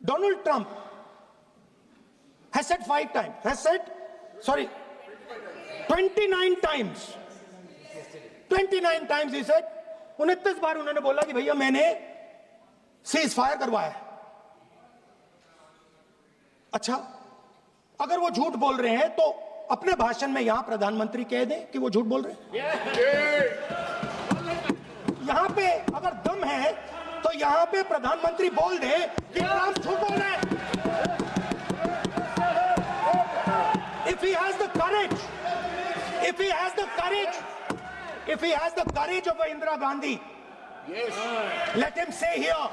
Donald Trump has said 29 times. 29 times he said, 29 बार उन्होंने बोला कि भैया मैंने सीज फायर करवाया है। अच्छा, अगर वो झूठ बोल रहे हैं तो अपने भाषण में यहां प्रधानमंत्री कह दें कि वो झूठ बोल रहे हैं। यहां पे अगर दम है तो यहां पे प्रधानमंत्री बोल दे कि ट्रंप झूठ बोल रहे हैं। If he has the courage, if he has the courage of Indira Gandhi, let him say here,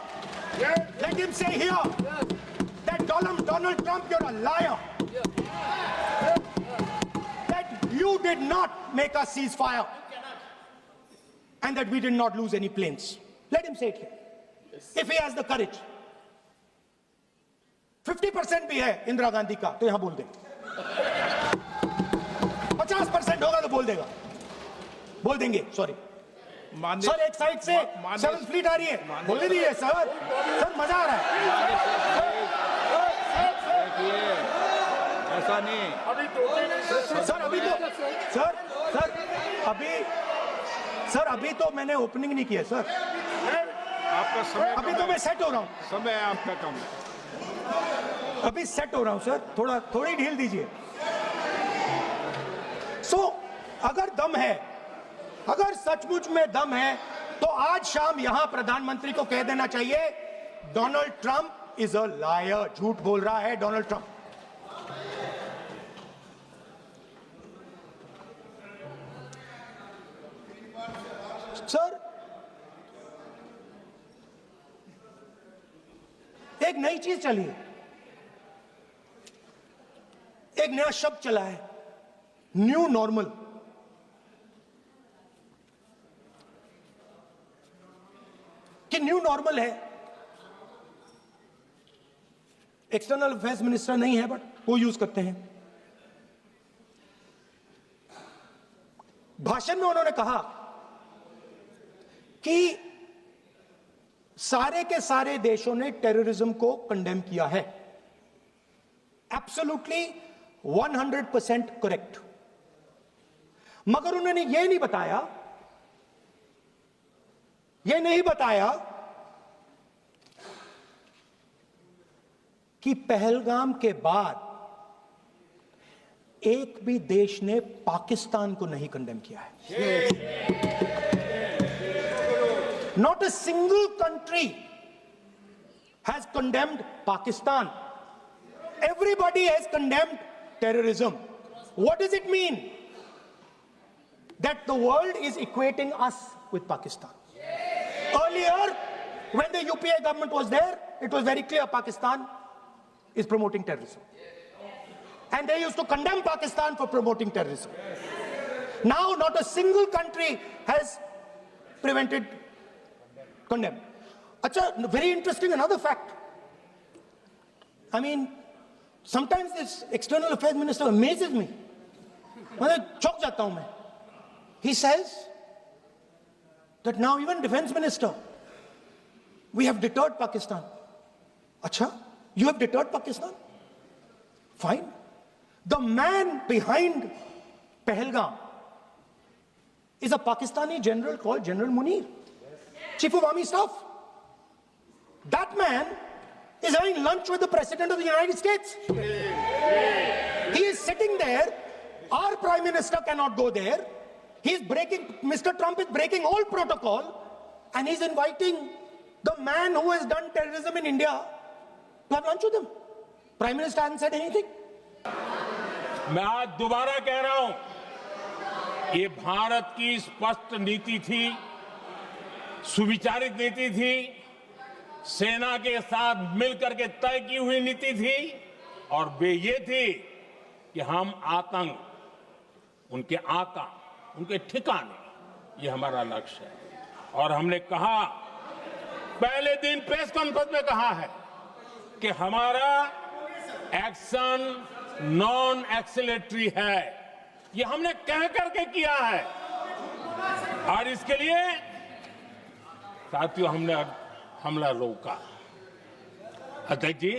that Donald Trump, you're a liar. That you did not make a ceasefire, and that we did not lose any planes. Let him say it here. If he has the courage. 50% भी है इंदिरा गांधी का तो यहां बोल दे। 50% होगा तो बोल देंगे सॉरी सर, एक साइड से 7th फ्लीट आ रही है, बोल दीजिए सर, मजा आ रहा है। ऐसा नहीं सर अभी तो मैंने ओपनिंग नहीं किया सर, आपका समय अभी तो मैं सेट हो रहा हूँ, समय आपका कम, अभी सेट हो रहा हूँ सर, थोड़ी ढील दीजिए। अगर दम है, अगर सचमुच में दम है तो आज शाम यहां प्रधानमंत्री को कह देना चाहिए Donald Trump is a liar, झूठ बोल रहा है डोनाल्ड ट्रंप। सर, एक नई चीज चली है, एक नया शब्द चला है, न्यू नॉर्मल। कि न्यू नॉर्मल है, एक्सटर्नल अफेयर्स मिनिस्टर नहीं है बट वो यूज करते हैं। भाषण में उन्होंने कहा कि सारे के सारे देशों ने टेररिज्म को कंडेम किया है। Absolutely 100% correct. मगर उन्होंने यह नहीं बताया कि पहलगाम के बाद एक भी देश ने पाकिस्तान को नहीं कंडेम किया है। Not a single country has condemned Pakistan. Everybody has condemned terrorism. What does it mean? That the world is equating us with Pakistan. Earlier, when the UPA government was there, it was very clear Pakistan is promoting terrorism. And they used to condemn Pakistan for promoting terrorism. Now, not a single country has condemned. Achha, very interesting, another fact. I mean, sometimes this external affairs minister amazes me. मैं चौंक जाता हूं मैं. He says that now even defense minister, we have deterred Pakistan. Acha, you have deterred Pakistan? Fine. The man behind Pahalgam is a Pakistani general called General Munir, Chief of Army Staff. That man is having lunch with the President of the United States. He is sitting there. Our Prime Minister cannot go there. Mr. Trump is breaking all protocol and he's inviting the man who has done terrorism in India to have lunch with him. Prime Minister hasn't said anything. मैं आज दोबारा कह रहा हूं, ये भारत की स्पष्ट नीति थी, सुविचारित नीति थी, सेना के साथ मिलकर के तय की हुई नीति थी और वे ये थी कि हम आतंक, उनके आका, उनके ठिकाने, ये हमारा लक्ष्य है। और हमने कहा, पहले दिन प्रेस कॉन्फ्रेंस में कहा है कि हमारा एक्शन नॉन एक्सीलेटरी है। ये हमने कह करके किया है और इसके लिए साथियों हमने हमला रोका। अध्यक्ष जी,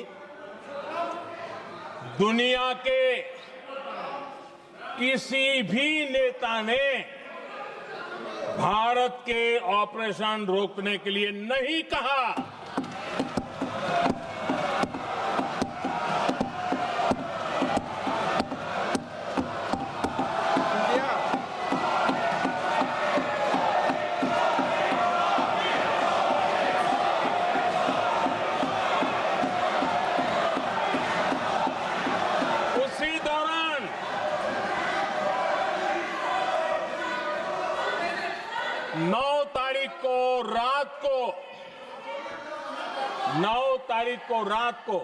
दुनिया के किसी भी नेता ने भारत के ऑपरेशन रोकने के लिए नहीं कहा। उसी दौरान 9 तारीख को रात को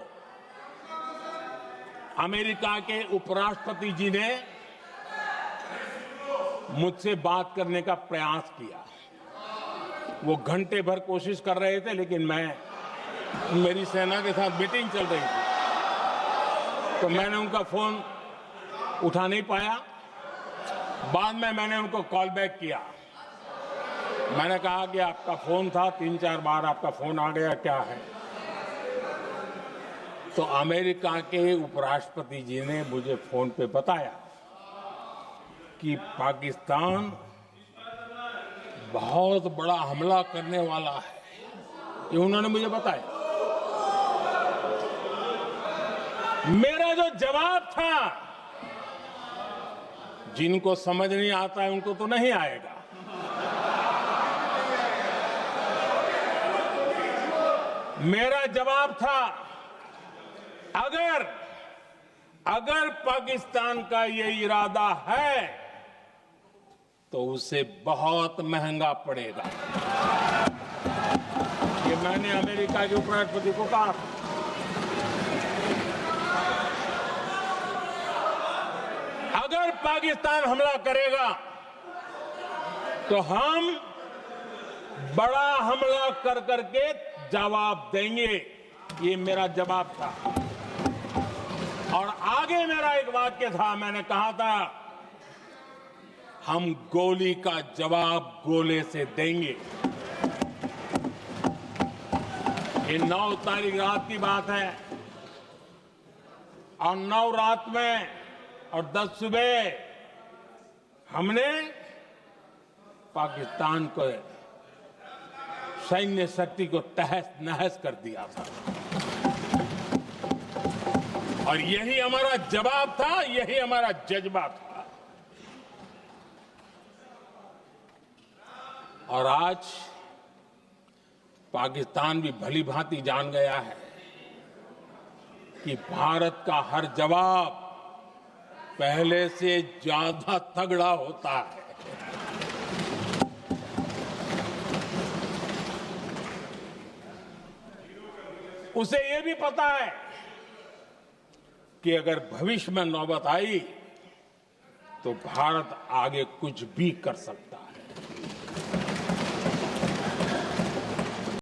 अमेरिका के उपराष्ट्रपति जी ने मुझसे बात करने का प्रयास किया। वो घंटे भर कोशिश कर रहे थे, लेकिन मेरी सेना के साथ मीटिंग चल रही थी, तो मैंने उनका फोन उठा नहीं पाया। बाद में मैंने उनको कॉल बैक किया। मैंने कहा कि आपका फोन था, 3-4 बार आपका फोन आ गया, क्या है? तो अमेरिका के उपराष्ट्रपति जी ने मुझे फोन पे बताया कि पाकिस्तान बहुत बड़ा हमला करने वाला है। ये उन्होंने मुझे बताया। मेरा जो जवाब था, जिनको समझ नहीं आता है उनको तो नहीं आएगा, मेरा जवाब था, अगर पाकिस्तान का ये इरादा है तो उसे बहुत महंगा पड़ेगा। ये मैंने अमेरिका के उपराष्ट्रपति को कहा। अगर पाकिस्तान हमला करेगा तो हम बड़ा हमला कर करके जवाब देंगे। ये मेरा जवाब था। और आगे मेरा एक वाक्य था, मैंने कहा था, हम गोली का जवाब गोले से देंगे। ये 9 तारीख रात की बात है, और 9 रात में और 10 सुबह हमने पाकिस्तान को सैन्य शक्ति को तहस नहस कर दिया था। और यही हमारा जवाब था, यही हमारा जज्बा था। और आज पाकिस्तान भी भली भांति जान गया है कि भारत का हर जवाब पहले से ज्यादा तगड़ा होता है। उसे यह भी पता है कि अगर भविष्य में नौबत आई तो भारत आगे कुछ भी कर सकता है।